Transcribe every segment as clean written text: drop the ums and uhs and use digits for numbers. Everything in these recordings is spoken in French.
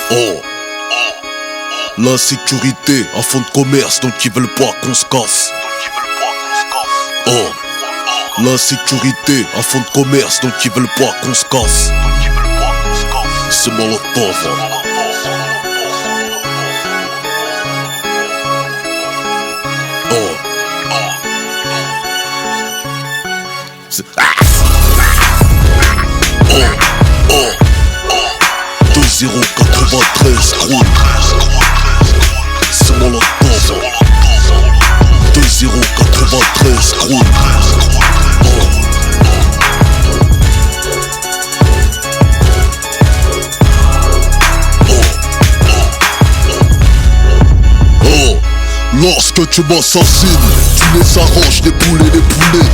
Oh, l'insécurité, un fonds de commerce, donc ils veulent pas qu'on se casse. Oh, l'insécurité, un fonds de commerce, donc ils veulent pas qu'on se casse. C'est Molotov. Oh, c'est... Oh, 2093 gros. C'est Molotov. 2093 gros. Lorsque tu m'assassines, tu les arranges, les poulets,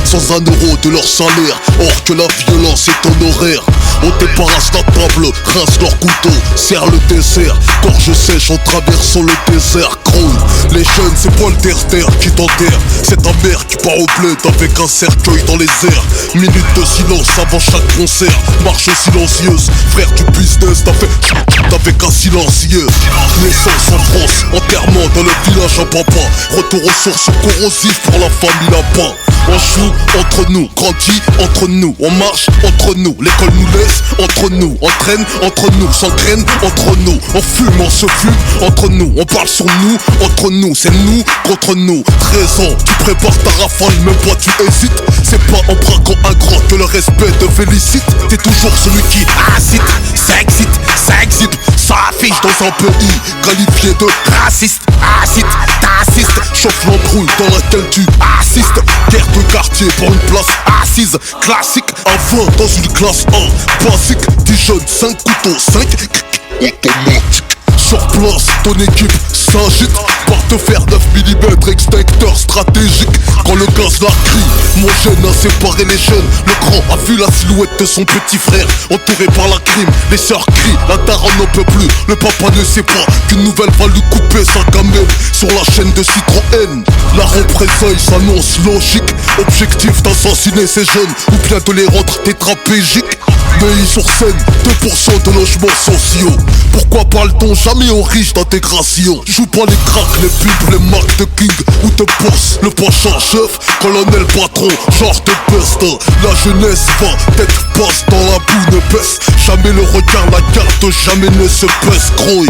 sans un euro de leur salaire. Or que la violence est honoraire. On débarrasse la table, rince leur couteau, serre le dessert. Gorge sèche en traversant le désert. Croule, les jeunes c'est pas le terre-terre qui t'enterre. C'est ta mère qui part au bled avec un cercueil dans les airs. Minute de silence avant chaque concert. Marche silencieuse, frère du business, t'as fait avec un silencieux. Naissance en France, enterrement dans le village à papa. Retour aux sources corrosives pour la famille là-bas. On joue entre nous, grandit entre nous, on marche entre nous, l'école nous laisse entre nous, on traîne entre nous, s'engraine entre nous, on fume, on se fume entre nous, on parle sur nous, entre nous, c'est nous contre nous. 13 ans, tu prépares ta rafale, même pas tu hésites. C'est pas en braquant un grand que le respect te félicite. T'es toujours celui qui incite, ça excite, ça affiche dans un pays qualifié de raciste. Acide, t'assistes, chauffe l'embrouille dans laquelle tu assistes. Guerre de quartier pour une place assise. Classique, à 20 dans une classe 1. Basique, 10 jeunes, 5 couteaux, 5 automatique. Sur place, ton équipe s'agite. Porte-fer 9 mm, extincteur stratégique. Quand le gaz la crie, mon jeune a séparé les jeunes. Le grand a vu la silhouette de son petit frère, entouré par la crime. Les sœurs crient, la daronne n'en peut plus. Le papa ne sait pas qu'une nouvelle va lui couper sa gamelle. Sur la chaîne de Citroën, la représailles s'annonce logique. Objectif d'assassiner ces jeunes ou bien de les rendre tétraplégiques. Pays sur scène, 2% de logements sociaux. Pourquoi parle-t-on jamais aux riches d'intégration? Joue pas les cracks, les pubs, les marques de king ou de boss. Le prochain chef, colonel patron, genre de peste. La jeunesse va, tête passe dans la boue, ne baisse jamais le regard, la garde jamais ne se baisse. Gros,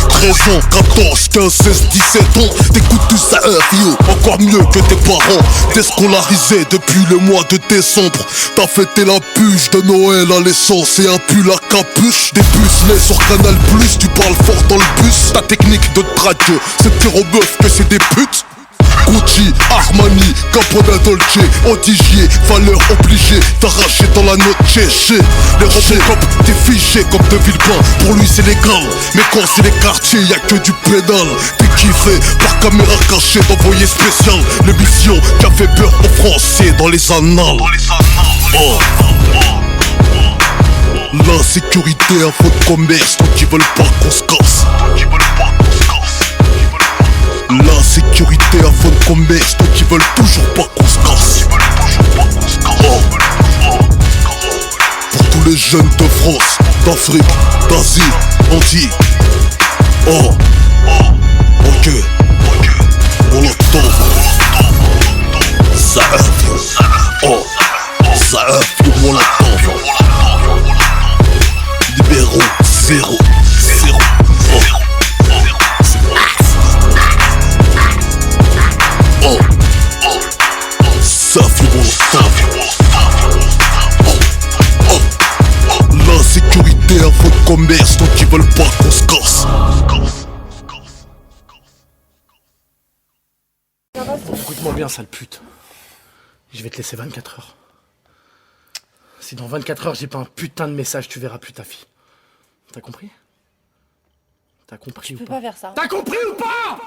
13 ans, 14, 15, 16, 17 ans. T'écoutes du sérieux, encore mieux que tes parents. Déscolarisé depuis le mois de décembre. T'as fêté la puce de Noël à l'essence et un pull à capuche. Des pucelets sur Canal+, tu parles fort dans le bus. Ta technique de radio, c'est dire aux meufs que c'est des putes. Gucci, Armani, Capoda Dolce, Odigier, valeur obligée d'arracher dans la note chez les Robocop, t'es fiché comme de Villepin. Pour lui c'est légal, mais quand c'est les quartiers y'a que du pédale. T'es kiffé par caméra cachée d'envoyé spécial. L'émission qui a fait peur aux Français dans les annales. Oh. L'insécurité à fond de commerce, donc ils veulent pas qu'on se casse. L'insécurité à fond de commerce, donc ils veulent toujours pas qu'on se casse. Oh. Pour tous les jeunes de France, d'Afrique, d'Asie, on dit oh. Ok. On l'entend. Ça influe. Oh. Ça influe, on l'entend. Numéro 0. Oh. Oh. Ça fait mon temps. Oh. L'insécurité à fond de commerce, donc ils veulent pas qu'on se casse. Écoute-moi bien, sale pute. Je vais te laisser 24 heures. Si dans 24 heures j'ai pas un putain de message, tu verras plus ta fille. T'as compris? T'as compris ou pas? Tu peux pas faire ça. T'as compris ou pas?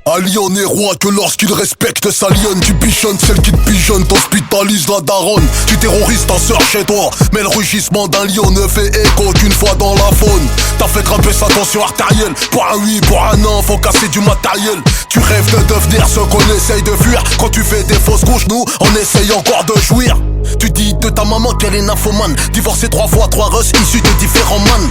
Oh, lion n'est roi que lorsqu'il respecte sa lionne. Tu pigeonnes celle qui te pigeonne, t'hospitalises la daronne. Tu terrorises ta sœur chez toi, mais le rugissement d'un lion ne fait écho qu'une fois dans la faune. T'as fait grimper sa tension artérielle. Pour un oui, pour un non, faut casser du matériel. Tu rêves de devenir ce qu'on essaye de fuir. Quand tu fais des fausses couches, nous, on essaye encore de jouir. Tu dis de ta maman qu'elle est nymphomane, divorcée 3 fois, 3 russes issus de différents man.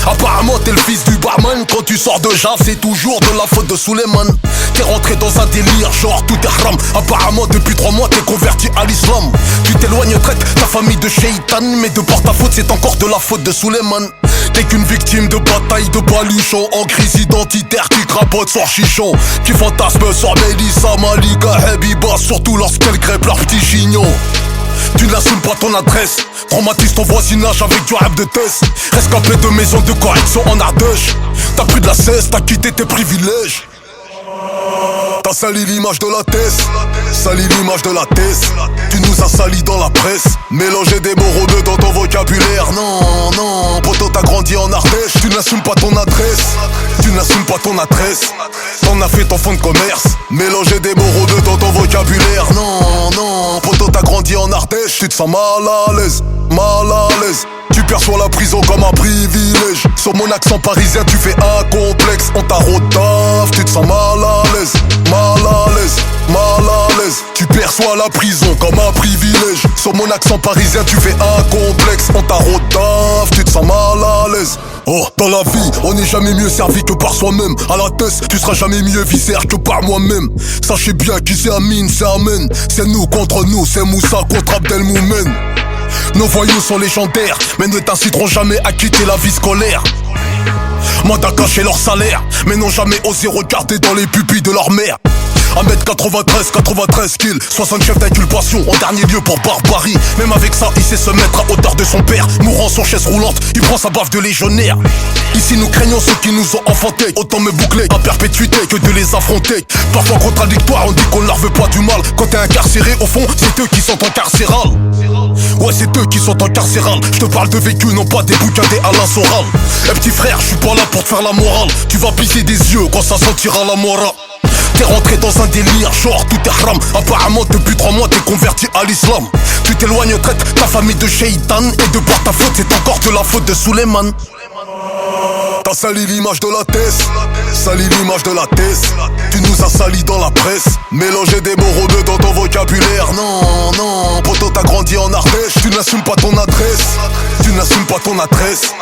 Apparemment t'es le fils du barman. Quand tu sors de Jave c'est toujours de la faute de Suleiman. T'es rentré dans un délire genre tout est haram. Apparemment depuis 3 mois t'es converti à l'islam. Tu t'éloignes traite ta famille de Shaitan, mais de par ta faute c'est encore de la faute de Suleiman. T'es qu'une victime de bataille de baluchon, en crise identitaire qui crapote sur chichon, qui fantasme sur Mélissa, Malika, Habiba, surtout lorsqu'elles crêpent leur petit chignon. Tu n'assumes pas ton adresse, traumatise ton voisinage avec du rap de test. Rescapé de maison de correction en Ardèche. T'as pris de la cesse, t'as quitté tes privilèges. T'as sali l'image de la thèse, sali l'image de la thèse. Tu nous as sali dans la presse, mélanger des mots rebeux dans ton vocabulaire. Non, non, poto t'as grandi en Ardèche. Tu n'assumes pas ton adresse, tu n'assumes pas ton adresse. T'en as fait ton fonds de commerce, mélanger des mots rebeux dans ton vocabulaire. Non, non, poto t'as grandi en Ardèche. Tu te sens mal à l'aise, mal à l'aise. Tu perçois la prison comme un privilège. Sur mon accent parisien tu fais un complexe. On t'a rodave, tu te sens mal à l'aise, mal à l'aise, mal à l'aise. Tu perçois la prison comme un privilège. Sur mon accent parisien tu fais un complexe. On t'a rodave, tu te sens mal à l'aise. Oh, dans la vie, on n'est jamais mieux servi que par soi-même. À la tête, tu seras jamais mieux viscère que par moi-même. Sachez bien qui c'est Amine, c'est Amen. C'est nous contre nous, c'est Moussa contre Abdelmoumen. Nos voyous sont légendaires, mais ne t'inciteront jamais à quitter la vie scolaire. Mandat caché leur salaire, mais n'ont jamais osé regarder dans les pupilles de leur mère. 1m93, 93 kills, 60 chefs d'inculpation en dernier lieu pour barbarie. Même avec ça, il sait se mettre à hauteur de son père. Mourant sur chaise roulante, il prend sa baffe de légionnaire. Ici nous craignons ceux qui nous ont enfantés. Autant me boucler à perpétuité que de les affronter. Parfois contradictoire, on dit qu'on leur veut pas du mal. Quand t'es incarcéré, au fond, c'est eux qui sont incarcérales. Ouais, c'est eux qui sont incarcérales. Je te parle de vécu, non pas des bouquins des Alain Soral. Eh petit frère, je suis pas là pour te faire la morale. Tu vas pisser des yeux quand ça sentira la morale. T'es rentré dans un délire, genre tout est haram. Apparemment depuis 3 mois t'es converti à l'islam. Tu t'éloignes, traite ta famille de Shaitan, et de par ta faute c'est encore de la faute de Suleiman. T'as sali l'image de la thèse, sali l'image de la thèse. Tu nous as sali dans la presse, mélanger des mots rebeux dans ton vocabulaire. Non, non, poto t'as grandi en Ardèche. Tu n'assumes pas ton adresse, tu n'assumes pas ton adresse.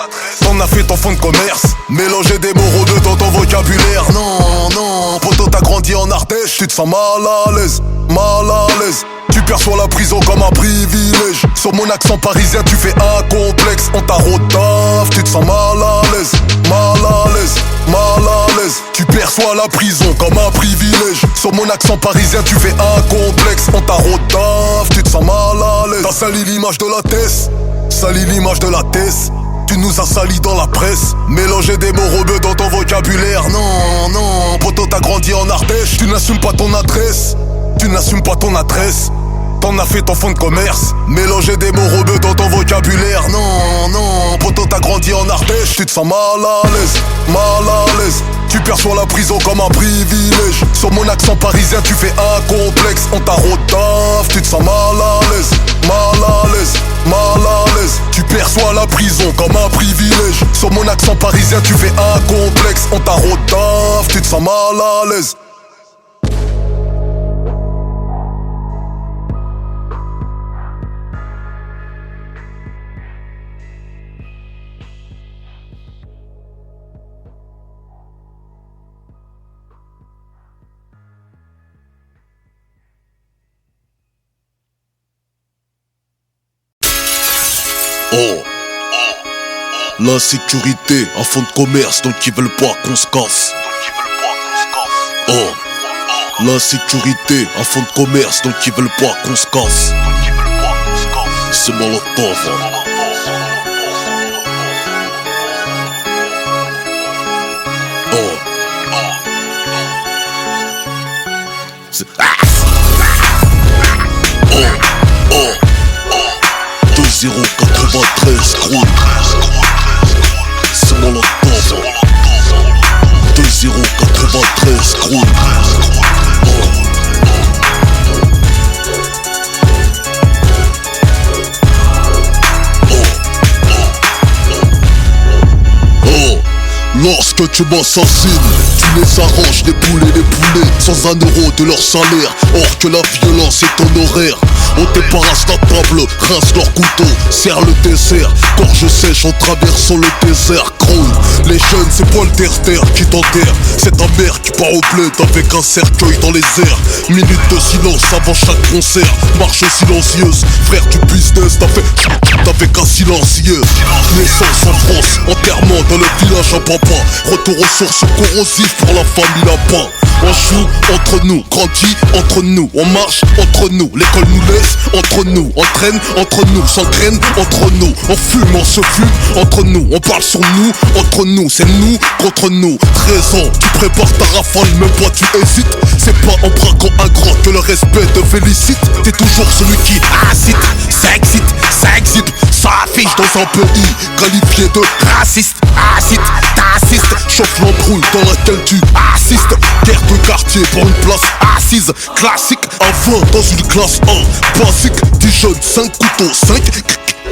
T'en as fait ton fonds de commerce, mélanger des mots rebeux dans ton vocabulaire. Non, non, poto t'as grandi en Ardèche. Tu te sens mal à l'aise, mal à l'aise. Tu perçois la prison comme un privilège. Sur mon accent parisien tu fais un complexe. On t'a rodave, tu te sens mal à l'aise, mal à l'aise, mal à l'aise. Tu perçois la prison comme un privilège. Sur mon accent parisien tu fais un complexe. On t'a rodave, tu te sens mal à l'aise. T'as sali l'image de la thèse, sali l'image de la thèse. Tu nous as sali dans la presse, mélanger des mots rebeux dans ton vocabulaire. Non, non, poto t'as grandi en Ardèche. Tu n'assumes pas ton adresse, tu n'assumes pas ton adresse. T'en as fait ton fonds de commerce, mélanger des mots rebeux dans ton vocabulaire. Non, non, poto t'as grandi en Ardèche. Tu te sens mal à l'aise, mal à l'aise. Tu perçois la prison comme un privilège. Sur mon accent parisien tu fais un complexe. On t'a rodave, tu te sens mal à l'aise, mal à l'aise, mal à l'aise. Tu perçois la prison comme un privilège. Sur mon accent parisien tu fais un complexe. On t'a rodave, tu te sens mal à l'aise. Oh, l'insécurité, un fonds de commerce, donc ils veulent pas qu'on se casse. Oh, l'insécurité, un fonds de commerce, donc ils veulent pas qu'on se casse. C'est Molotov. Oh, 093 gros. C'est Molotov. 2093 093 gros. Lorsque tu m'assassines, tu les arranges, les poulets, sans un euro de leur salaire. Or que la violence est honoraire. On débarrasse la table, rince leur couteau, serre le dessert. Gorge sèche en traversant le désert. Croule, les jeunes c'est pas le terre-terre qui t'enterre. C'est ta mère qui part au bled avec un cercueil dans les airs. Minute de silence avant chaque concert. Marche silencieuse, frère du business, t'as fait avec un silencieux. Naissance en France, enterrement dans le village à papa. Retour aux sources corrosives pour la famille lapin. On joue entre nous, grandit entre nous, on marche entre nous, l'école nous laisse entre nous, on traîne entre nous, s'entraîne entre nous, on fume, on se fume entre nous, on parle sur nous, entre nous, c'est nous contre nous. 13 ans, tu prépares ta rafale, même pas tu hésites. C'est pas en braquant un grand que le respect te félicite. T'es toujours celui qui incite, ça excite, ça affiche dans un pays qualifié de raciste. Acide, t'assistes, chauffe l'embrouille dans laquelle tu assistes. Guerre de quartier pour une place assise. Classique, un 20 dans une classe 1. Basique, 10 jeunes, 5 couteaux, 5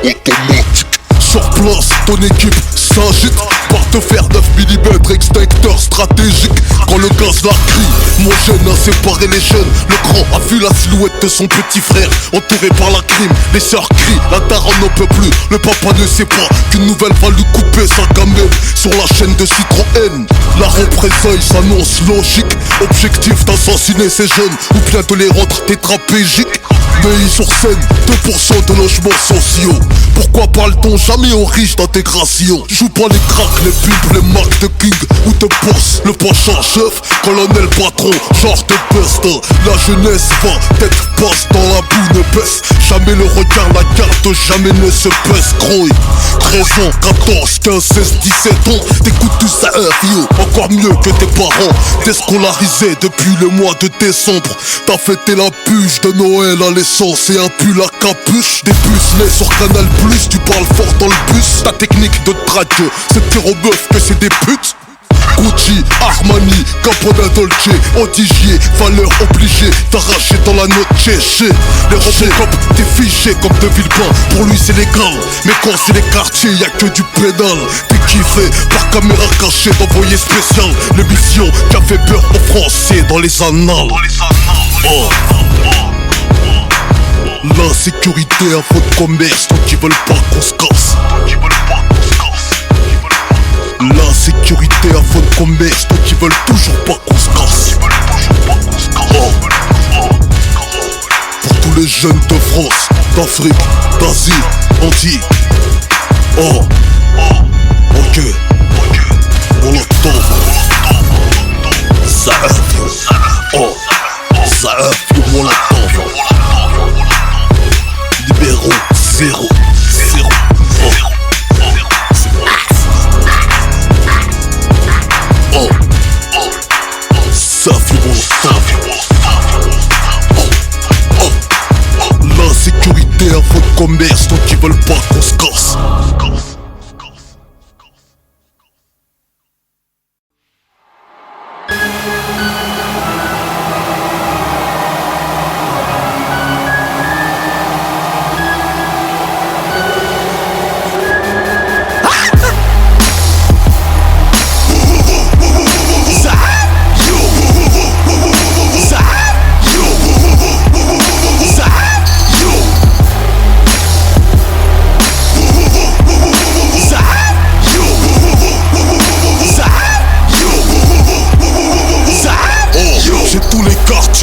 automatique. Sur place, ton équipe s'agite. Porte-fer 9 mm, extincteur stratégique. Quand le gaz la crie, mon jeune a séparé les jeunes. Le grand a vu la silhouette de son petit frère, entouré par la crime. Les sœurs crient, la daronne n'en peut plus. Le papa ne sait pas qu'une nouvelle va lui couper sa gamelle. Sur la chaîne de Citroën, la représailles s'annonce logique. Objectif d'assassiner ces jeunes ou bien de les rendre tétraplégiques. Pays sur scène, 2% de logements sociaux. Pourquoi parle-t-on jamais aux riches d'intégration? Joue pas les cracks, les pubs, les marques de king ou de boss. Le pacha chef, colonel patron, genre de peste. La jeunesse va, tête passe dans la boue ne baisse. Jamais le regard, la carte, jamais ne se baisse. Gros, 13 ans, 14, 15, 16, 17 ans. T'écoutes tout ça, yo, encore mieux que tes parents. Déscolarisé depuis le mois de décembre. T'as fêté la puge de Noël à l'essence et un pull à capuche. Des pucelets sur Canal+, tu parles fort dans le bus. Ta technique de traque, c'est dire aux meufs que c'est des putes. Gucci, Armani, Capoda Dolce, Odigier, valeur obligée d'arracher dans la note chéché. Les Robocop, t'es fiché comme de Villepin. Pour lui c'est légal, mais quand c'est les quartiers y'a que du pédale. T'es kiffé par caméra cachée d'envoyé spécial. L'émission qui a fait peur aux Français dans les annales. Oh. L'insécurité à fond de commerce, donc ils veulent pas qu'on se casse. L'insécurité à fond de commerce, donc ils veulent toujours pas qu'on se casse. Oh. Pour tous les jeunes de France, d'Afrique, d'Asie, on dit oh. Ok. On l'entend. Ça oh. Ça on l'entend. Numéro 0. Oh. Oh. Ça fait mon sang. Oh. L'insécurité à fond de commerce, donc ils veulent pas qu'on se casse.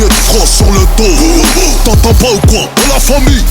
De France sur le dos. T'entends pas ou quoi? Dans la famille.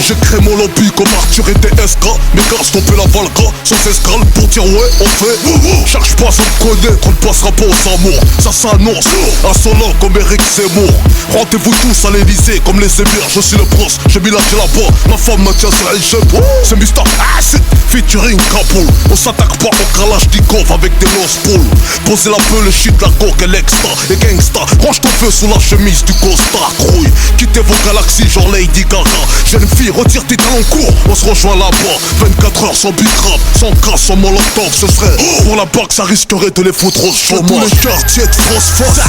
J'ai créé mon lobby comme Arthur et DSK. Mes gars stopper la Valka sans escale pour dire ouais on fait. Cherche pas à me connaître, on ne passera pas aux amours. Ça s'annonce, insolent comme Eric Zemmour. Rendez-vous tous à l'Elysée comme les émirs. Je suis le prince, j'ai mis la clé là-bas. Ma femme me tient sur la échelle. C'est Mr. Acid featuring Kapoul. On s'attaque pas au Kalachnikov avec des lost poules. Posez la peu le shit, la coque et l'extra. Et gangsta, range ton feu sous la la chemise du costard grouille. Quittez vos galaxies genre Lady Gaga. Jeune fille, retire tes talons courts, on se rejoint là-bas. 24 heures sans bicrave, sans casse, sans molotov. Ce serait pour la banque, ça risquerait de les foutre au chômage. Tous les quartiers de France face.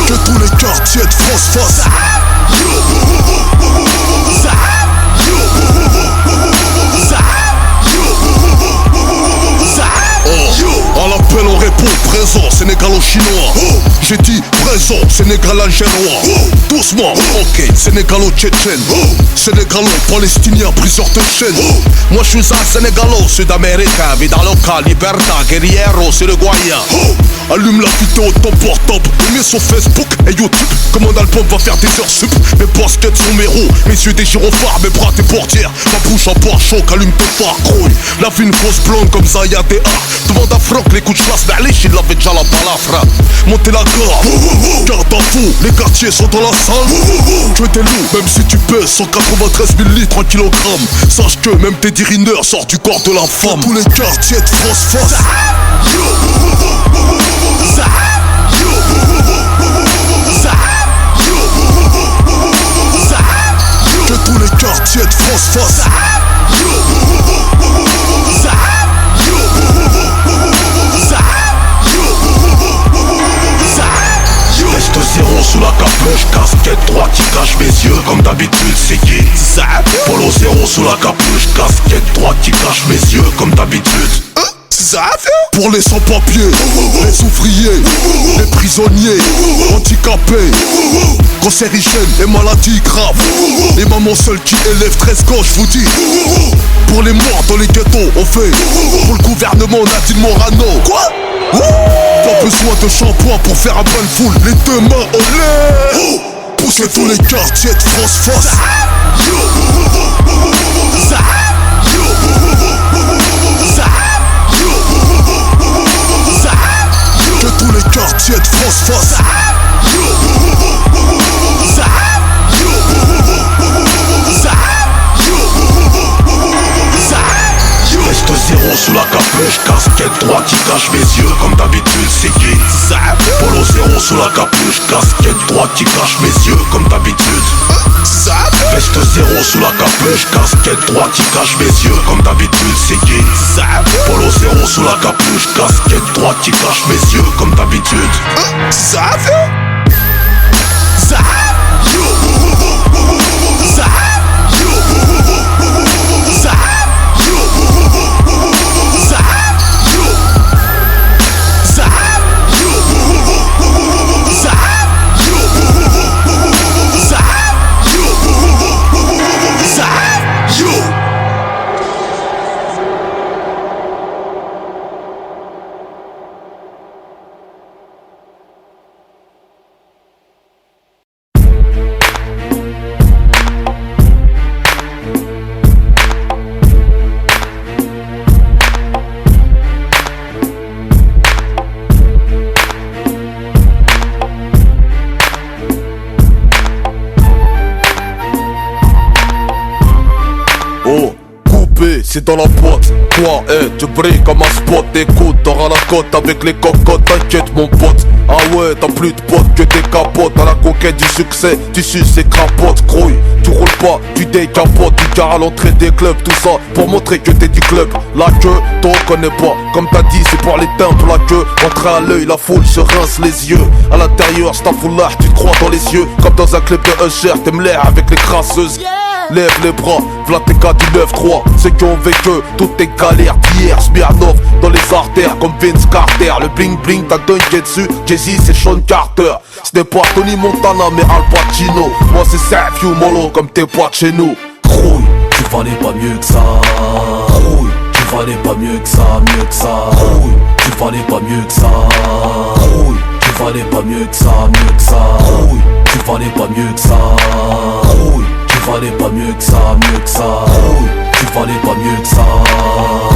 Que tous les quartiers de France fassent. À l'appel on répond présent, sénégalo-chinois. J'ai dit présent, sénégalo-algérois. Doucement, ok, sénégalo-tchétchène. Sénégalo-palestinien, briseur de chaîne. Moi je suis un sénégalo, sud-américain. Vida loca, libertad, guerriero, c'est le Guayen. Allume la vidéo de ton portable, mets sur Facebook et YouTube. Comme mon album va faire des heures sup. Mes baskets sont mes roues, mes yeux des gyrophares, mes bras des portières. Ma bouche en pare-choc, allume tes phares, grouille. La vie une fausse blonde comme Zaya DA. Demande à Franck les coups de chasse, Berlich il avait déjà la balafre. Montez la garde, garde à fou, les quartiers sont dans la salle. Tu es des loups, même si tu pèses 193 000 litres en kilogramme. Sache que même tes dirineurs sortent du corps de la femme. Tous les quartiers de France face. Que tous les quartiers de France fassent. Reste zéro sous la capuche, casquette droite qui cache mes yeux. Comme d'habitude c'est qui Polo zéro sous la capuche, casquette droite qui cache mes yeux. Comme d'habitude. Pour les sans-papiers, les ouvriers, les prisonniers, handicapés, cancérigènes et maladies graves. Et maman seule qui élève 13 gosses, je vous dis. Pour les morts dans les ghettos, on fait. Pour le gouvernement Nadine Morano. Quoi? Pas besoin de shampoing pour faire un bonne foule. Les deux mains en l'air. Poussez tous les quartiers de France face. Que tous les quartiers de France fassent. Reste zéro sous la capuche, casquette droite qui cache mes yeux. Comme d'habitude c'est qui Polo zéro sous la capuche, casquette droite qui cache mes yeux. Comme d'habitude. Reste zéro sous la capuche, casquette droite qui cache mes yeux. Comme d'habitude c'est qui Polo zéro sous la capuche, casquette droite qui cache mes yeux. Comme d'habitude. C'est dans la boîte, toi, tu brilles comme un spot. Écoute, t'auras la cote avec les cocottes, t'inquiète mon pote. Ah ouais, t'as plus de potes que des capotes. À la conquête du succès, tu suces et crapotes. Grouille, tu roules pas, tu décapotes. Tu carres à l'entrée des clubs, tout ça pour montrer que t'es du club. La queue, t'en reconnais pas, comme t'as dit, c'est pour les timbre. La queue, entrer à l'œil, la foule se rince les yeux. À l'intérieur, staffoulah, tu te crois dans les yeux. Comme dans un club de Usher, t'aimes l'air avec les crasseuses. Lève les bras, v'là tes cas du 9-3. Ceux qui ont vécu toutes tes galères d'hier. Smirnov dans les artères comme Vince Carter. Le bling bling t'as dunké dessus. Jay-Z c'est Sean Carter. Ce n'est pas Tony Montana mais Al Pacino. Moi c'est Sergio Molo comme tes potes chez nous. Rouille, tu valais pas mieux que ça. Rouille, tu valais pas mieux que ça, mieux que ça. Rouille, tu valais pas mieux que ça. Rouille, tu valais pas mieux que ça, mieux que ça. Rouille, tu valais pas mieux que ça. Rouille, tu valais pas mieux que ça, mieux que ça. Rouille, tu valais pas mieux que ça.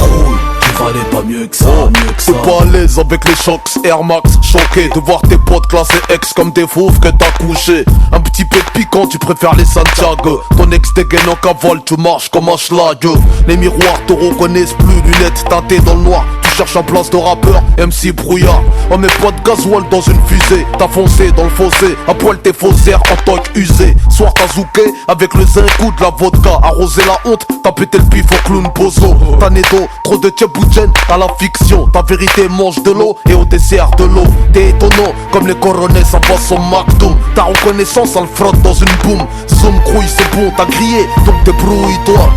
Rouille, tu valais pas mieux que ça, mieux que ça. T'es pas à l'aise avec les chocs Air Max. Choqué de voir tes potes classés ex comme des fauves que t'as couché. Un petit peu piquant, tu préfères les Santiago. Ton ex dégaine en cavale, tu marches comme un schlag. Les miroirs te reconnaissent plus, lunettes teintées dans le noir. Tu cherches un place de rappeur, MC brouillard. On met pas de gasoil dans une fusée. T'as foncé dans le fossé, à poil tes faussaires en toc usé. Soir t'as zouké avec le zinc de la vodka. Arrosé la honte, t'as pété le pif au clown bozo. T'as né d'eau, trop de tchèboudjen à la fiction. Ta vérité mange de l'eau et au dessert de l'eau. T'es étonnant comme les coronets ça passe son McDo. Ta reconnaissance elle frotte dans une boum. Zoom crouille c'est bon, t'as crié donc débrouille-toi.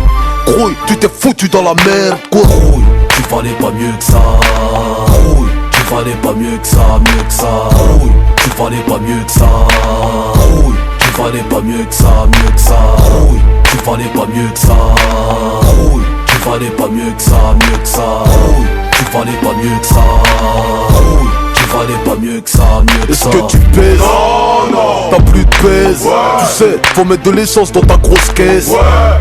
Crouille, tu t'es foutu dans la merde quoi. Crouille, tu valais pas mieux que ça. Crouille, tu valais pas mieux que ça, mieux que ça. Crouille, tu valais pas mieux que ça. Crouille, tu valais pas mieux que ça, mieux que ça. Crouille, tu valais pas mieux que ça. Crouille, tu valais pas mieux que ça, mieux que ça. Crouille, tu valais pas mieux que ça. Crouille, tu valais pas mieux que ça, mieux que ça. Est-ce que tu pèses? Non. T'as plus de pèse. Tu sais, faut mettre de l'essence dans ta grosse caisse.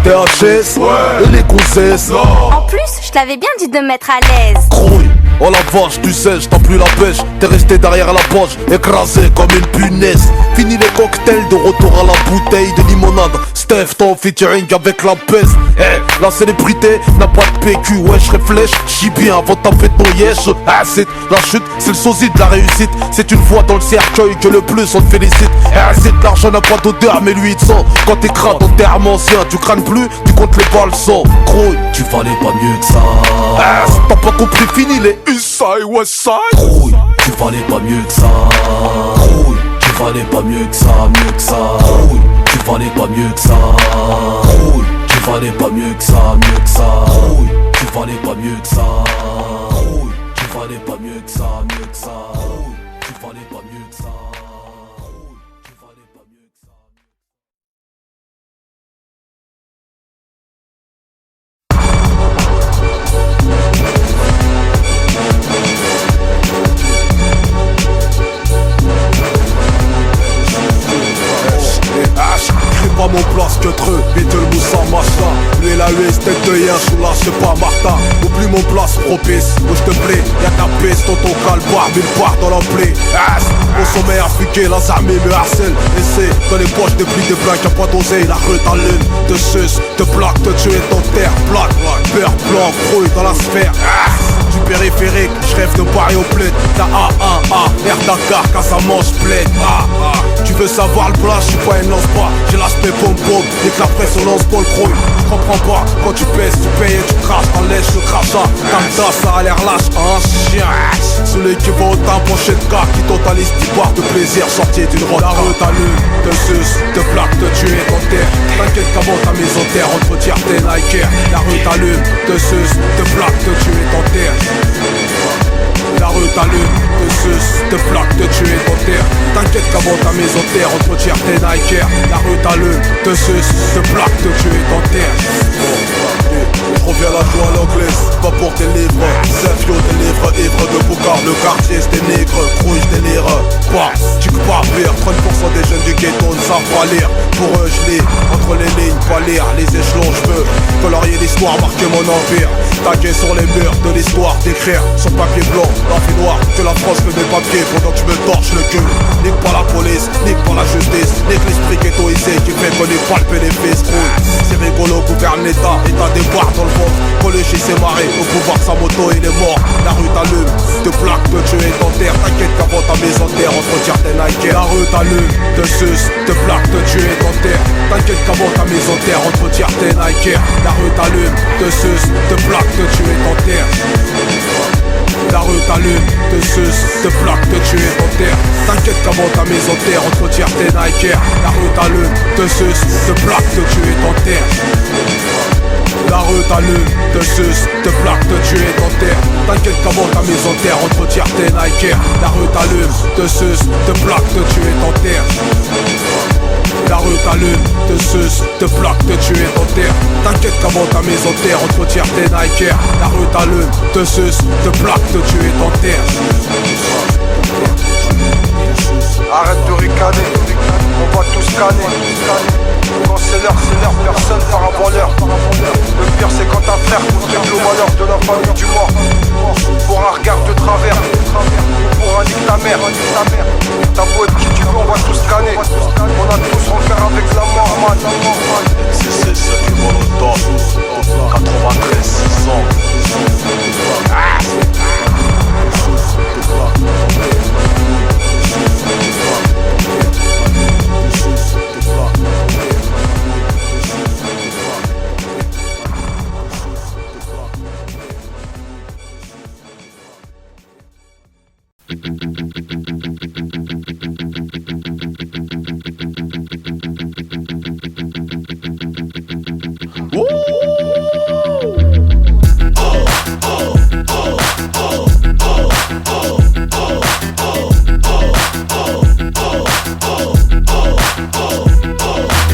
THS et les gonzesses. En plus, je t'avais bien dit de me mettre à l'aise. Crouille, oh la vache, tu sèches, t'as plus la pêche. T'es resté derrière la poche, écrasé comme une punaise. Fini les cocktails, de retour à la bouteille de limonade. Steph, ton featuring avec la peste. La célébrité n'a pas de PQ. Ouais, je réfléchis, j'y bien avant de taper ton yesh. C'est la chute, c'est le sosie de la réussite. C'est une fois dans le cercueil que le plus on te félicite. C'est l'argent n'a pas d'odeur, mais lui il te sent. Quand t'écrases ton terme ancien, tu cranes plus, tu comptes les balles sans. Crouille, tu valais pas mieux que ça. T'as pas compris, fini les Eastside, Westside. Crouille, tu valais pas mieux que ça. Crouille, tu valais pas mieux que ça, mieux que ça. Crouille, tu valais pas mieux que ça. Crouille, tu valais pas mieux que ça, mieux que ça. Crouille, tu valais pas mieux que ça. Crouille, tu valais pas mieux que ça, mieux que ça. Crouille, tu valais pas mieux que ça. Crouille, tu valais pas mieux que ça. Pas mon place que Treux, Little Moussa Machta. Lui et la US tête de hier, je là, c'est pas Martin. Oublie mon place propice, où je te plais. Y'a ta piste, ton calbar, mille parts dans la plaie. Mon sommeil africain, la armée me harcèle. Et c'est dans les poches des plis des blagues, y'a pas d'oseille. La rue dans lune, te suce, te plaque, te tuer ton terre. Plaque, beurre blanc, grouille dans la sphère. Du périphérique, je rêve de Paris au bled. La A1A, Air Dakar, Casamance plaide. Tu veux savoir le plat, je suis pas une lance-pas. J'ai l'aspect pom-pom, et que la presse on lance pas le creux. Je comprends pas, quand tu pèses, tu payes et tu craches. T'en lèches le crachat, comme ça a l'air lâche. Un chien, celui qui va au teint penché de gars, qui totalise 10 barres de plaisir sorti d'une route. La rue t'allume, te suce, te plaque, te tuer ton terre. T'inquiète qu'avant ta maison terre, on te retire tes Nike. La rue t'allume, te suce, te plaque, te tuer ton terre. La rue t'allume, te suce, te plaque, te tuer ton terre. T'inquiète qu'avant ta maison terre, on te retire tes Nike. La rue t'allume, te suce, te plaque, te tuer ton terre. Je reviens la joie à l'anglaise, pas pour tes livres. Sergio des livres, ivre de Boucard. Le quartier c'est des nègres, crouille des lire. Pas, tu peux pas pire. 30% des jeunes du ghetto ne savent pas lire. Pour eux je lis, entre les lignes, pas lire. Les échelons je veux colorier l'histoire, marquer mon empire. Taguer sur les murs de l'histoire, d'écrire sur papier blanc, papier noir. Que la France fait mes papiers pendant que je me torche le cul. Nique pas la police, nique pas la justice. Nique l'esprit ghettoisé qui fait qu'on est palper les fesses. C'est rigolo, gouverne l'état, état des barres dans le ventre. Collégé s'est marré, au pouvoir sa moto il est mort. La rue t'allume, te plaque, te tuer ton terre. T'inquiète qu'avant ta maison terre, on te retire tes Nike. La rue t'allume, te suce, te plaque, te tuer ton terre. T'inquiète qu'avant ta maison terre, on te retire tes Nike. La rue t'allume, te suce, te plaque, te tuer ton terre. La rue t'allume, te suce, te plaque, te tuer ton terre. T'inquiète qu'avant ta maison terre, on te retire tes Nike. La rue t'allume, te suce, te plaque, te tuer ton terre. La rue t'allume, te suce, te plaque, te tuer ton terre. T'inquiète qu'avant ta maison terre, on te retire tes Nike. La rue t'allume, te suce, te plaque, te tuer ton terre. La rue t'allume, te suce, te plaque, te tuer ton terre. T'inquiète qu'avant ta maison terre, on te retire tes Nike. La rue t'allume, te suce, te plaque, te tuer ton terre. Arrête de ricaner, on va tous scanner. Quand c'est l'heure, personne fera avant l'heure. Le pire c'est quand un frère contribue au malheur de la famille du mort. T'as beau être qui tu veux, on va tous scanner. On a tous refaire avec la mort, man. C'est ce qui va le top 93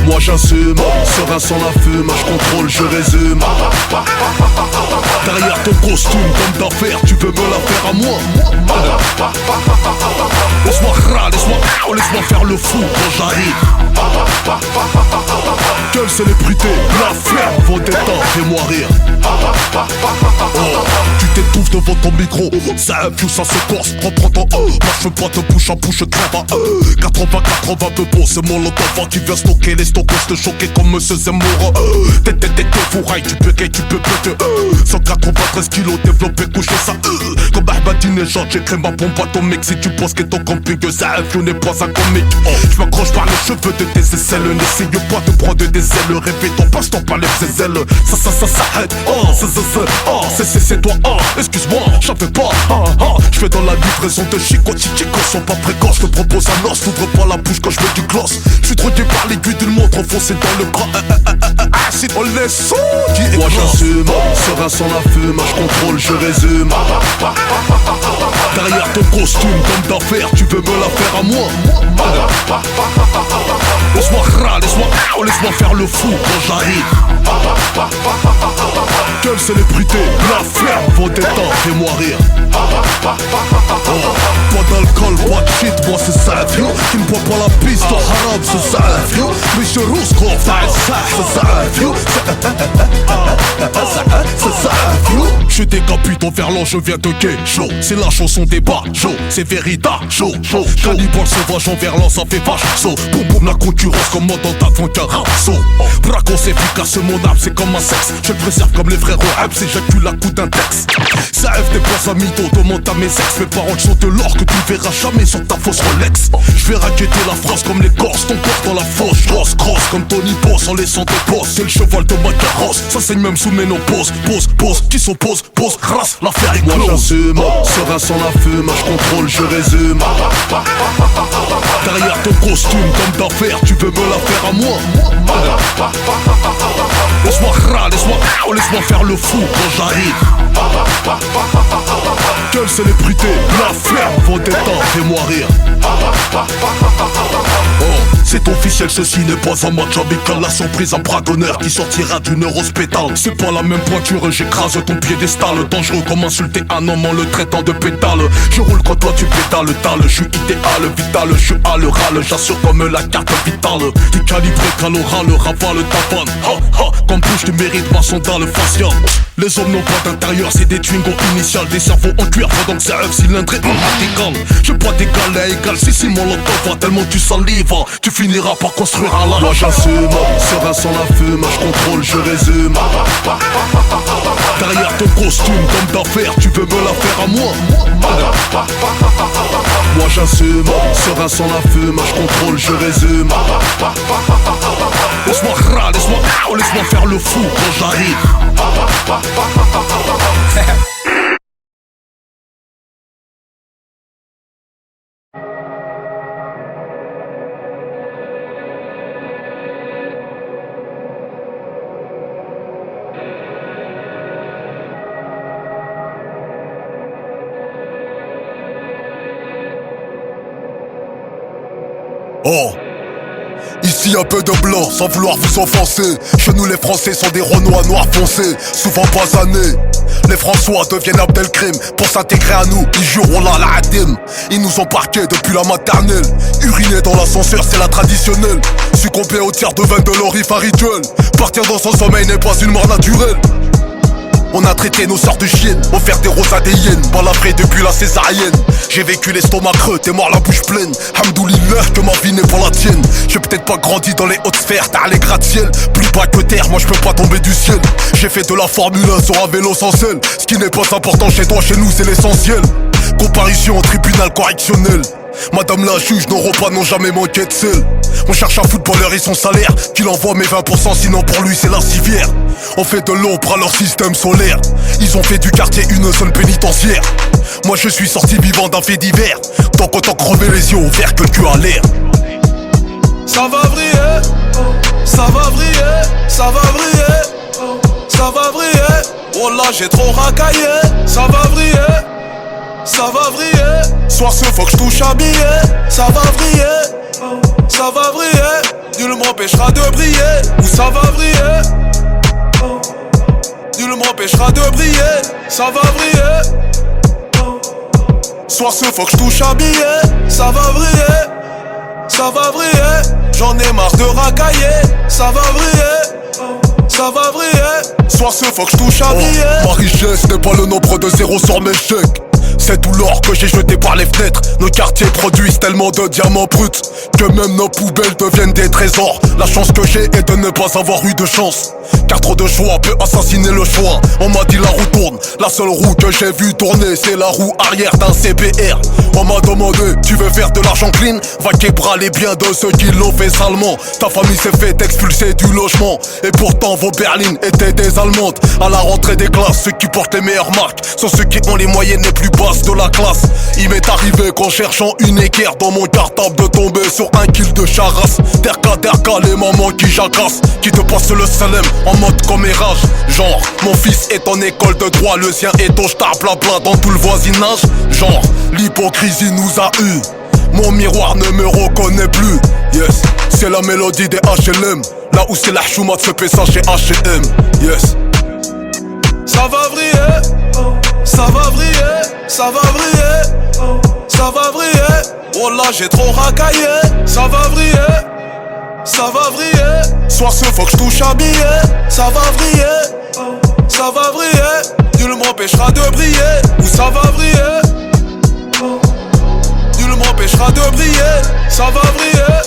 Moi j'assume, serein sans la fume, je contrôle, je résume. Derrière ton costume, comme d'affaires, tu veux me la faire à moi. Laisse-moi faire le fou quand j'arrive. Quelle célébrité, la ferme, vos détentes, fais-moi rire. Oh, tu t'étouffes devant ton micro, ça infuse, ça se corse, reprends ton moi je veux pas te bouche à bouche, crève à 80 peu beau, c'est mon lot d'enfant qui vient stocker les stockos, te choquer comme Monsieur Zemmour. T'es fourraille, tu peux péter 193 kilos développé, couché ça comme Ahmadinejad, j'écris ma bombe atomique. Si tu penses que ton camping, ça infuse n'est pas un comique. Je m'accroche par les cheveux de tes aisselles, n'essaye pas de prendre des ailes, répétons, passe-toi par les ailes. Ça aide, c'est toi, excuse-moi, j'en fais pas, je fais dans la livraison de Chico, sont pas précoces, je te propose un os, t'ouvres pas la bouche quand je mets du gloss. Je suis drogué par l'aiguille d'une montre enfoncée dans le bras, acide, on les sons qui écrasent. Moi j'assume, serein sans la fume, je contrôle, je résume. Derrière ton costume, comme d'affaires, tu veux me la faire à moi. Laisse-moi faire le fou quand j'arrive. Quelle célébrité, la ferme, vos détentes, fais-moi rire. Pas d'alcool, pas de shit, moi c'est ça, vieux. Qui ne boit pas la piste, au haram, c'est ça, vieux. Monsieur Rouskov, c'est ça, vieux. C'est ça, vieux. Je décapite en verlan, je viens de gay, chaud. C'est la chanson des bas, chaud. C'est Vérita, chaud. Cannibal sauvage en verlan, ça fait vache, saut. Boum boum, la concurrence commandant avant qu'un saut. Bracos efficace, mon âme, c'est comme un sexe. Je le préserve comme les frères au Habs, j'éjacule à coup d'un texte. Ça F dépense à mytho, demande à mes ex. Mes paroles sont de l'or que tu verras jamais sur ta fausse Rolex. Je vais raqueter la France comme les Corses, ton corps dans la fosse. Grosse comme Tony Boss en laissant des bosses. C'est le cheval de ma carrosse, ça saigne même sous ménopause. Pose, qui s'oppose, pose, race, l'affaire est close. Moi j'assume, serein sans la fume, je contrôle, je résume. Derrière ton costume, comme d'affaires, tu veux me la faire à moi. Laisse-moi faire le fou quand j'arrive. Quelle célébrité, la ferme, vos détentes, fais-moi rire. Oh, c'est officiel, ceci n'est pas un match amical. La surprise, un bras d'honneur qui sortira d'une hospétale. C'est pas la même pointure, j'écrase ton piédestal. Dangereux comme insulter un homme en le traitant de pétale. Je roule quand toi tu pétales, je suis idéal, vital, je suis à l'oral, j'assure comme la carte vitale. T'es calibré qu'à l'oral, ravale ta vanne. Comme bouche tu mérites ma sandale faciale. Les hommes n'ont pas d'intérieur, c'est des Twingo initiales. Des cerveaux en cuir, pendant que c'est un cylindré radical. Je pas d'égal à égal, si mon lot va tellement tu salives. Tu finiras par construire un lave. Moi j'assume, serein sans la fume, je contrôle, je résume. Derrière ton costume, comme d'affaires, tu veux me la faire à moi. Moi j'assume, serein sans la fume, je contrôle, je résume. Laisse-moi faire le fou quand j'arrive. Oh, ici un peu de blanc sans vouloir vous offenser. Chez nous les Français sont des Renois noirs foncés, souvent basanés. Les François deviennent Abdelkrim pour s'intégrer à nous, ils jurent la adim. Ils nous ont parqués depuis la maternelle. Uriner dans l'ascenseur c'est la traditionnelle. Succomber au tiers de vin de l'orif rituel. Partir dans son sommeil n'est pas une mort naturelle. On a traité nos sortes de chiennes, offert des roses à des hyènes, balafré depuis la césarienne. J'ai vécu l'estomac creux, t'es mort la bouche pleine. Hamdou que ma vie n'est pas la tienne. J'ai peut-être pas grandi dans les hautes sphères, t'as les gratte-ciel. Plus bas que terre, moi je peux pas tomber du ciel. J'ai fait de la Formule 1 sur un vélo sans selle. Ce qui n'est pas important chez toi, chez nous c'est l'essentiel. Comparution au tribunal correctionnel. Madame la juge, nos repas n'ont jamais manqué de sel. On cherche un footballeur et son salaire, qu'il envoie mes 20%, sinon pour lui c'est la civière. On fait de l'ombre à leur système solaire. Ils ont fait du quartier une zone pénitentiaire. Moi je suis sorti vivant d'un fait divers. Donc autant crever les yeux ouverts que le cul à l'air. Ça va vriller, ça va vriller, ça va vriller, ça va vriller. Oh là j'ai trop racaillé, ça va vriller, ça va vriller. Soir ce faut que je touche un billet, ça va vriller, ça va vriller. Nul m'empêchera de briller, ou ça va vriller. Nul m'empêchera de briller, ça va vriller. Soir ce faut que je touche un billet, ça va vriller, ça va vriller. J'en ai marre de racailler, ça va vriller, ça va vriller. Soir ce faut que je touche un billet. Ma richesse n'est pas le nombre de zéros sur mes chèques. C'est tout l'or que j'ai jeté par les fenêtres. Nos quartiers produisent tellement de diamants bruts que même nos poubelles deviennent des trésors. La chance que j'ai est de ne pas avoir eu de chance, car trop de choix peut assassiner le choix. On m'a dit la roue tourne, la seule roue que j'ai vue tourner c'est la roue arrière d'un CBR. On m'a demandé, tu veux faire de l'argent clean? Va québra les biens de ceux qui l'ont fait salement. Ta famille s'est fait expulser du logement, et pourtant vos berlines étaient des allemandes. À la rentrée des classes, ceux qui portent les meilleures marques sont ceux qui ont les moyennes les plus basses de la classe. Il m'est arrivé qu'en cherchant une équerre dans mon cartable de tomber sur un kill de charasse. Derka, les mamans qui jacassent, qui te passent le salem en mode commérage. Genre, mon fils est en école de droit, le sien est au star blabla dans tout le voisinage. Genre, l'hypocrisie nous a eu, mon miroir ne me reconnaît plus. Yes, c'est la mélodie des HLM, là où c'est la chouma de ce PSA chez H&M. Yes. Ça va vriller, ça va vriller, ça va vriller, ça va vriller. Oh là j'ai trop racaillé, ça va vriller, ça va vriller. Soir ce faut que je touche un billet, ça va vriller, ça va vriller. Nul m'empêchera de briller, ou ça va vriller. Nul m'empêchera de briller, ça va vriller.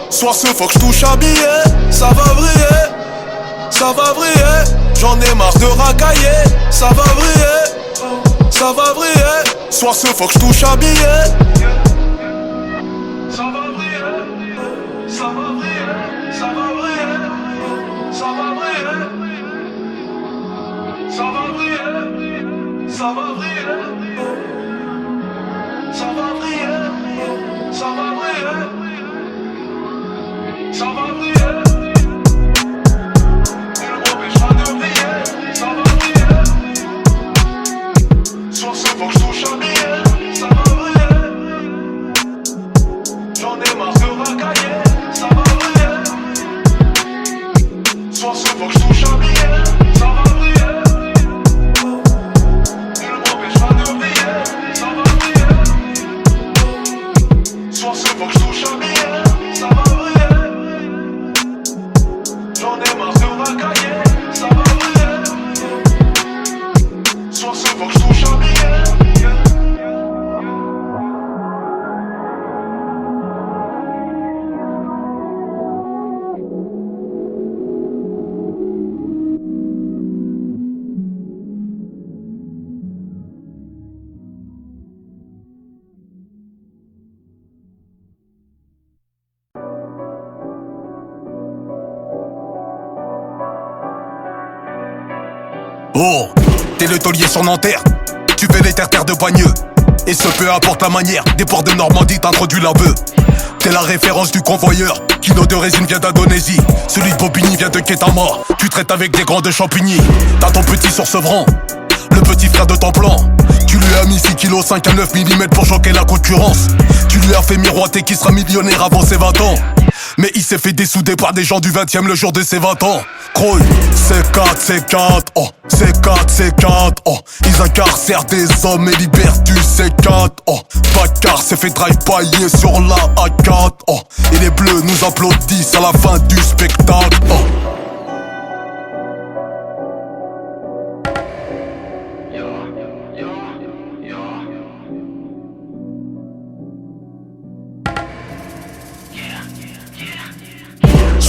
Soir ce faut que je touche un billet, ça va vriller, ça va vriller. J'en ai marre de racailler, ça va vriller, ça va vriller. Soir ce faut que je touche un billet. Ça va vriller, ça va vriller, ça va vriller, ça va vriller, ça va vriller, ça va vriller, ça va vriller, ça va vriller, ça va vriller. Soir ce faut que je touche un billet, ça va vriller. J'en ai marre de racailler, ça va vriller. Soir ce faut que je touche un billet, ça va vriller. Nul m'empêchera de briller, ça va vriller. Soir ce faut que je touche un billet, ça va vriller. J'en ai marre de racailler, ça va vriller. Soir ce faut que je touche un billet. Oh, t'es le taulier sur Nanterre, tu fais les terres de Bagneux. Et ce peu importe la manière, des ports de Normandie t'introduit l'aveu. T'es la référence du convoyeur, Kino de résine vient d'Indonésie. Celui de Bobigny vient de Ketama, tu traites avec des grands de Champigny. T'as ton petit sur Sevran, le petit frère de ton plan. Tu lui as mis 6 kg 5 à 9 mm pour choquer la concurrence. Tu lui as fait miroiter qu'il sera millionnaire avant ses 20 ans. Mais il s'est fait dessouder par des gens du 20e le jour de ses 20 ans. Croy, C4, oh, C4, oh. Ils incarcèrent des hommes et libèrent du C4, oh. Baccar s'est fait drive-byer sur la A4, oh. Et les bleus nous applaudissent à la fin du spectacle, oh.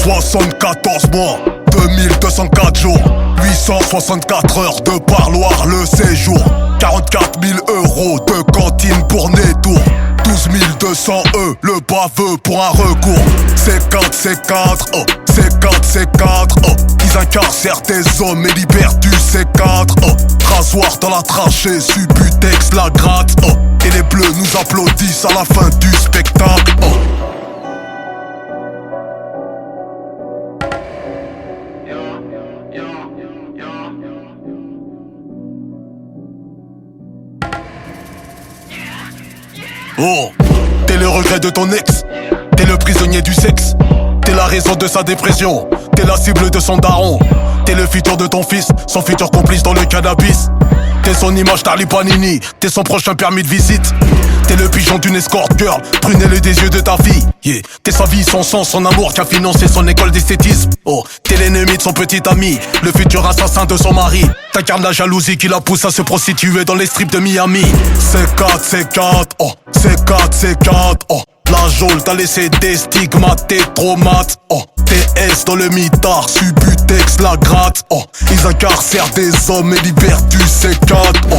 74 mois, 2204 jours, 864 heures de parloir le séjour, 44 000 euros de cantine pour Nétour, 12 200 le baveux pour un recours. C4, oh, C4, oh. Ils incarcèrent des hommes et libèrent du C4, oh. Rasoir dans la trachée, Subutex la gratte, oh. Et les bleus nous applaudissent à la fin du spectacle, oh. Oh, t'es le regret de ton ex, t'es le prisonnier du sexe, t'es la raison de sa dépression, t'es la cible de son daron, t'es le futur de ton fils, son futur complice dans le cannabis. T'es son image Darly Panini, t'es son prochain permis de visite. T'es le pigeon d'une escort girl, prunelle des yeux de ta fille, yeah. T'es sa vie, son sang, son amour qui a financé son école d'esthétisme. Oh, t'es l'ennemi de son petit ami, le futur assassin de son mari. T'incarnes la jalousie qui la pousse à se prostituer dans les strips de Miami. C4, oh, C4, oh. La geôle t'a laissé des stigmates, des traumates, oh. TS dans le mitard, Subutex la gratte, oh. Ils incarcèrent des hommes et libèrent du C4, oh.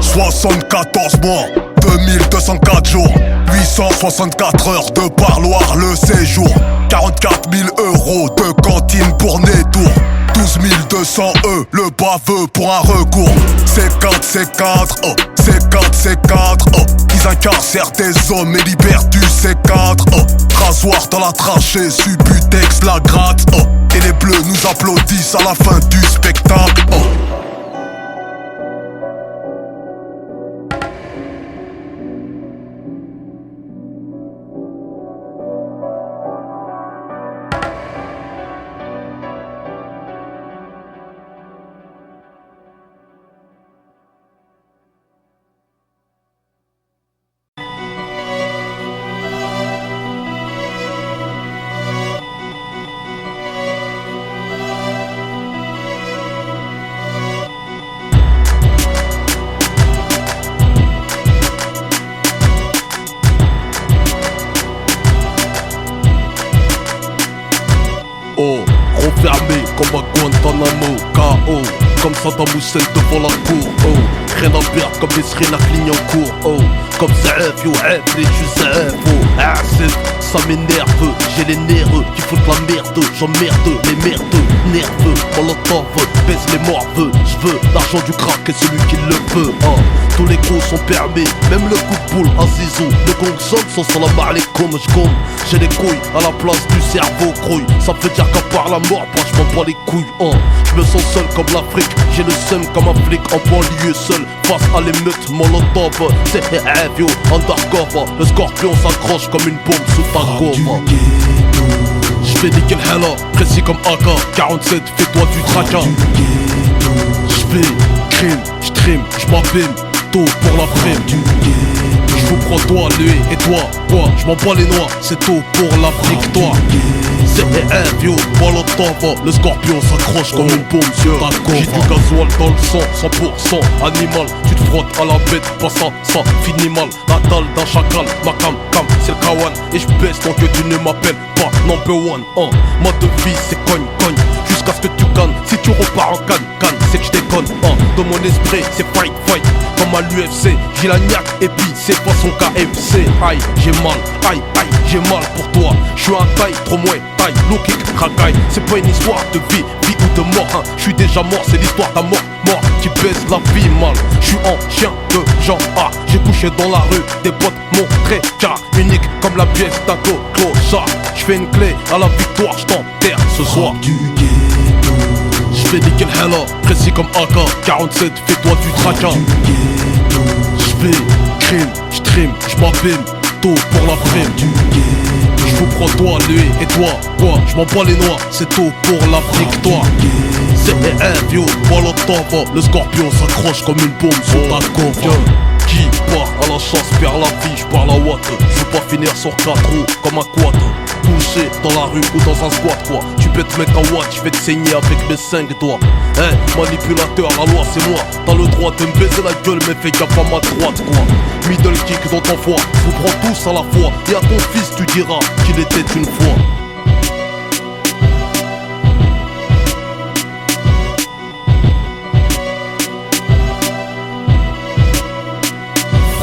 « 74 mois, 2204 jours, 864 heures de parloir le séjour, 44 000 euros de cantine pour Nétour, 12 200 le baveux pour un recours. C4, oh, C4, oh. Ils incarcèrent des hommes et libèrent du C4, oh. Rasoir dans la trachée, Subutex la gratte, oh. Et les bleus nous applaudissent à la fin du spectacle, oh. Oh, refermé comme à Guantanamo, KO, comme Saddam Hussein devant la cour, oh. Rien à perdre comme les Sri Clignancourt, oh. Comme Zaef, yo, les Zaef, oh. Acid, ça m'énerve, j'ai les nerfs qui foutent la merde, j'emmerde les merdeux, nerveux, Molotov, baisse les morveux, j'veux l'argent du crack et celui qui le veut, oh. Tous les gros sont permis, même le coup de boule à Zizou. Le gong sonne sans salam alaikum, j'gomme. J'ai les couilles à la place du cerveau grouille. Ça veut dire qu'à part la mort, moi j'm'en bats les couilles, oh. J'me sens seul comme l'Afrique, j'ai le seum comme un flic en banlieue seul. Face à l'émeute, Molotov, c'est yo, undercover. Le scorpion s'accroche comme une bombe sous ta gomme. J'fais nickel hella, précis comme AK 47, fais-toi du tracas. J'fais crime, j'trim, j'm'abîme. Tôt pour la prime. J'vous prends toi, lui et toi, quoi, j'm'en bats les noix, c'est tôt pour la victoire. C'est yo, Molotov, le scorpion s'accroche comme une bombe sur ta gorge. J'ai du gasoil dans le sang, 100% animal. Tu te frottes à la bête, pas ça finit mal. La dalle d'un chacal, ma cam, c'est le kawan. Et j'baisse donc que tu ne m'appelles pas number one, Ma devise c'est cogne, jusqu'à ce que tu cannes. Si tu repars en canne, c'est que j'déconne, Dans mon esprit c'est fight. Comme à l'UFC, j'ai la niaque et puis c'est pas son KFC. Aïe, j'ai mal, j'ai mal pour toi. J'suis un taille, trop moins taille, low kick, racaille. C'est pas une histoire de vie ou de mort, hein. J'suis déjà mort, c'est l'histoire d'un mort qui baisse la vie mal. J'suis en chien de genre A. J'ai couché dans la rue, des potes m'ont très car unique comme la pièce d'un clochard. J'fais une clé à la victoire, j't'enterre ce soir. J'fais nickel hella, précis comme AK 47, fais-toi du tracas. J'fais crime, j'trim, j'm'abîme, tôt pour la prime. J'vous prends toi, lui et toi, quoi, j'm'en bats les noix, c'est tôt pour la victoire. C'est yo, Molotov, le scorpion s'accroche comme une bombe sur ta gorge. Qui part à la chasse perd la vie, j'parle à Watt. J'veux pas finir sur 4 roues comme un quad. Tout marché dans la rue ou dans un squat quoi. Tu pètes mec en watch, je vais te saigner avec mes 5 doigts. Manipulateur, la loi c'est moi. T'as le droit de me baiser la gueule mais fais gaffe à ma droite quoi. Middle kick dans ton foie, je vous prends tous à la fois. Et à ton fils tu diras qu'il était une fois.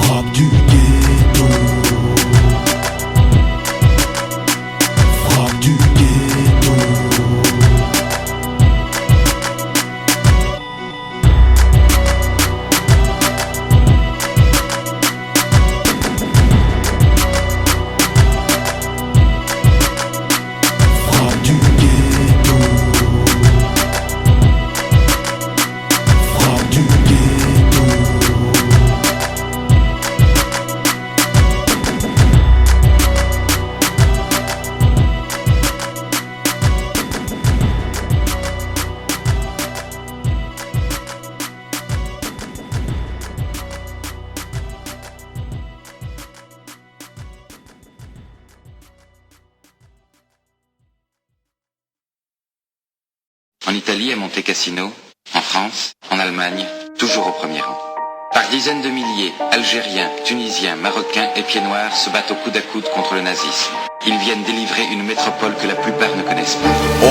Frappe du ghetto. Frappe du ghetto. Frappe du ghetto. Frappe du ghetto. En Italie, à Monte Cassino, en France, en Allemagne, toujours au premier rang. Par dizaines de milliers, Algériens, Tunisiens, Marocains et Pieds Noirs se battent au coude à coude contre le nazisme. Ils viennent délivrer une métropole que la plupart ne connaissent pas. Oh,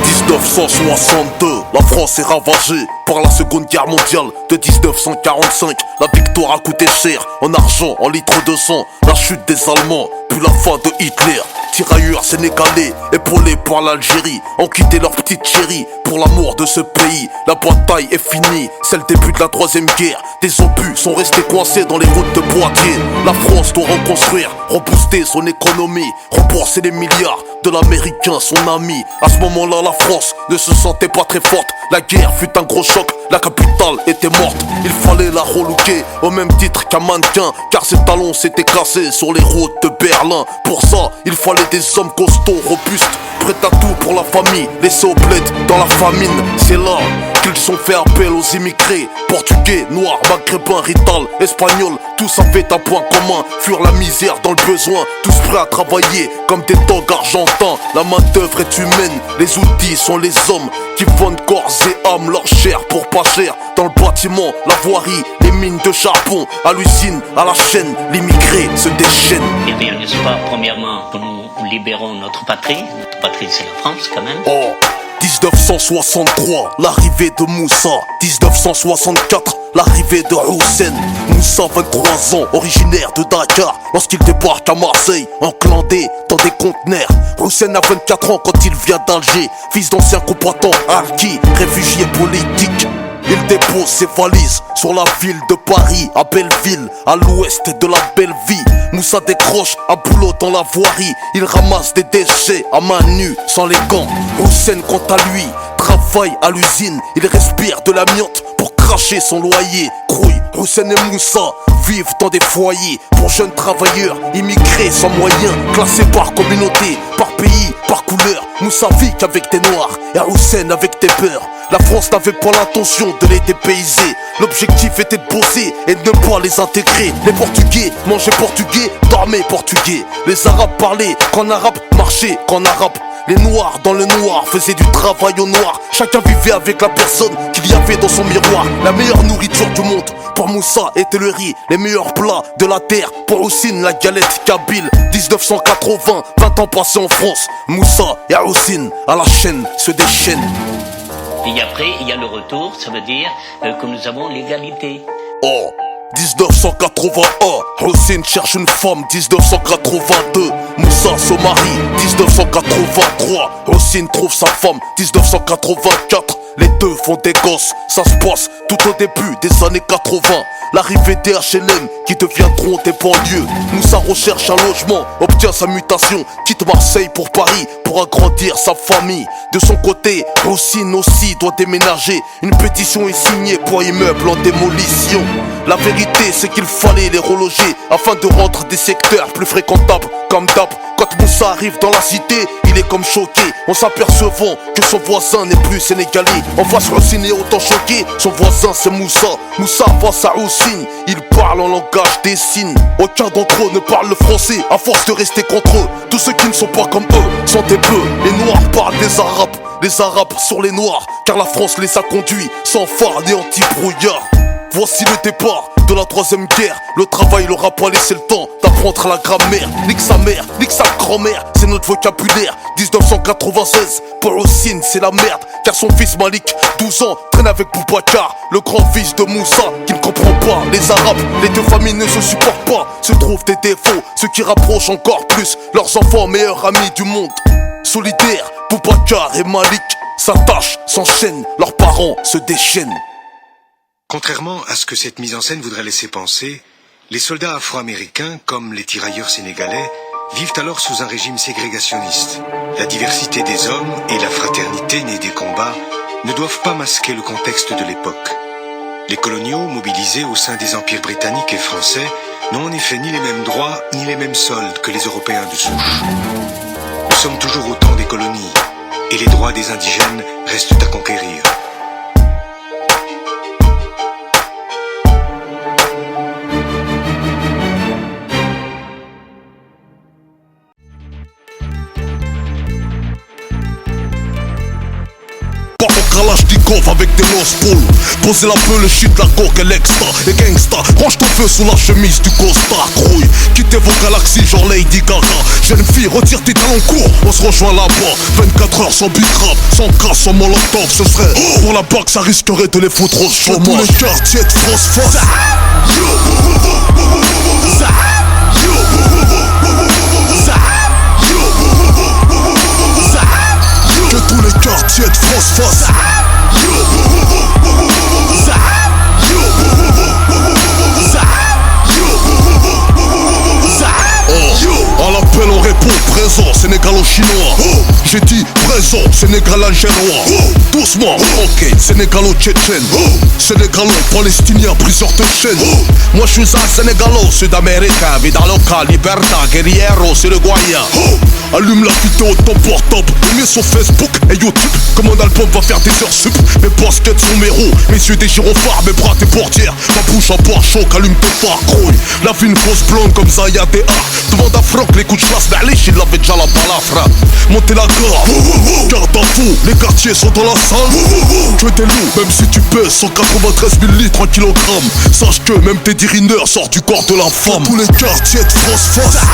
1962, la France est ravagée par la seconde guerre mondiale de 1945. La victoire a coûté cher, en argent, en litres de sang. La chute des Allemands, puis la fin de Hitler. Tirailleurs sénégalais, épaulés par l'Algérie, ont quitté leur petite chérie pour l'amour de ce pays. La bataille est finie, c'est le début de la troisième guerre. Des obus sont restés coincés dans les routes de Poitiers. La France doit reconstruire, rebooster son économie, rembourser les milliards de l'américain, son ami. À ce moment-là, la France ne se sentait pas très forte. La guerre fut un gros choc, la capitale était morte. Il fallait la relooker au même titre qu'un mannequin, car ses talons s'étaient cassés sur les routes de Berlin. Pour ça, il fallait des hommes costauds, robustes, prêts à tout pour la famille, laissés au bled dans la famine. C'est là qu'ils ont fait appel aux immigrés, portugais, noirs, maghrébins, rital, espagnols. Tous avaient un point commun, fuir la misère dans le besoin. Tous prêts à travailler comme des dogs argentins. La main d'œuvre est humaine, les outils sont les hommes qui vendent corps et âme, leur chair pour pas cher. Dans le bâtiment, la voirie, les mines de charbon, à l'usine, à la chaîne, l'immigré se déchaîne. Eh bien, n'est-ce pas, premièrement, que nous libérons notre patrie. Notre patrie, c'est la France, quand même. Oh, 1963, l'arrivée de Moussa. 1964, l'arrivée de Hussein. Moussa, 23 ans, originaire de Dakar. Lorsqu'il débarque à Marseille, enclandé dans des conteneurs. Hussein a 24 ans quand il vient d'Alger. Fils d'ancien combattant harki, réfugié politique. Il dépose ses valises sur la ville de Paris, à Belleville, à l'ouest de la belle vie. Moussa décroche un boulot dans la voirie. Il ramasse des déchets à main nue, sans les gants. Hussein, quant à lui, travaille à l'usine. Il respire de l'amiante pour cracher son loyer. Crouille, Hussein et Moussa vivent dans des foyers pour jeunes travailleurs immigrés sans moyens, classés par communauté, par pays, par couleur. Moussa vit qu'avec des noirs et Hussein avec des beurs. La France n'avait pas l'intention de les dépayser. L'objectif était de bosser et de ne pas les intégrer. Les Portugais mangeaient portugais, dormaient portugais. Les Arabes parlaient qu'en arabe, marchaient qu'en arabe. Les noirs dans le noir faisaient du travail au noir. Chacun vivait avec la personne qu'il y avait dans son miroir. La meilleure nourriture du monde pour Moussa était le riz. Les meilleurs plats de la terre pour Hussein, la galette kabyle. 1980, 20 ans passés en France. Moussa et Hussein à la chaîne se déchaînent. Et après, il y a le retour, ça veut dire que nous avons l'égalité. Oh, 1981, Hussein cherche une femme. 1982, Moussa se marie. 1983, Hussein trouve sa femme. 1984, les deux font des gosses. Ça se passe tout au début des années 80. L'arrivée des HLM qui deviendront des banlieues. Moussa recherche un logement, obtient sa mutation, quitte Marseille pour Paris pour agrandir sa famille. De son côté, Hussein aussi doit déménager. Une pétition est signée pour immeuble en démolition. La vérité c'est qu'il fallait les reloger afin de rendre des secteurs plus fréquentables. Comme d'hab, quand Moussa arrive dans la cité, il est comme choqué en s'apercevant que son voisin n'est plus sénégalais. En face, Houssine est autant choqué, son voisin c'est Moussa. Moussa face à Houssine, il parle en langage des signes. Aucun d'entre eux ne parle le français, à force de rester contre eux. Tous ceux qui ne sont pas comme eux sont des bœufs. Les noirs parlent des arabes, les arabes sur les noirs, car la France les a conduits sans phare ni anti-brouillard. Voici le départ de la troisième guerre. Le travail leur a pas laissé le temps d'apprendre la grammaire. Nique sa mère, nique sa grand-mère, c'est notre vocabulaire. 1996, pour Houssine c'est la merde, car son fils Malik, 12 ans, traîne avec Boubacar, le grand-fils de Moussa, qui ne comprend pas les arabes. Les deux familles ne se supportent pas, se trouvent des défauts, ce qui rapproche encore plus leurs enfants meilleurs amis du monde. Solidaires, Boubacar et Malik s'attachent, s'enchaînent, leurs parents se déchaînent. Contrairement à ce que cette mise en scène voudrait laisser penser, les soldats afro-américains, comme les tirailleurs sénégalais, vivent alors sous un régime ségrégationniste. La diversité des hommes et la fraternité née des combats ne doivent pas masquer le contexte de l'époque. Les coloniaux, mobilisés au sein des empires britanniques et français, n'ont en effet ni les mêmes droits ni les mêmes soldes que les Européens de souche. Nous sommes toujours au temps des colonies, et les droits des indigènes restent à conquérir. Par mon Kalachnikov avec des Lost Balls. Posez la peu le shit, la coque et l'extra. Les gangsta, range ton feu sous la chemise du costard. Grouille, quittez vos galaxies genre Lady Gaga. Jeune fille, retire tes talons courts, on se rejoint là-bas. 24 heures sans bicrave, sans casse, sans molotov. Ce serait pour la bague, ça risquerait de les foutre au chômage. Tous les quartiers de France. Que tous les quartiers de France fassent. À l'appel on répond présent, sénégalo-chinois. J'ai dit présent, sénégalo-algérois. Doucement, ok, sénégalo-tchétchène. Sénégalo-palestinien, briseur de chaîne. Moi je suis un sénégalo, sud-américain. Vida loca, libertad, guerriero, c'est le Guaya. Allume la vidéo de ton portable, mets sur Facebook et YouTube. Comme mon album va faire des heures sup. Mes baskets sont mes roues, mes yeux des gyrophares, mes bras des portières. Ma bouche en bois chaud, allume tes phares, grouille. La vie une fausse blonde comme Zaya DA. Demande à Franck, les coups de chasse, Berlich, il avait déjà la balafre. Montez la garde, garde à fou, les quartiers sont dans la salle. Que des loups, même si tu pèses 193 000 litres en kilogrammes. Sache que même tes dirineurs sortent du corps de la femme. Tous les quartiers de France fassent.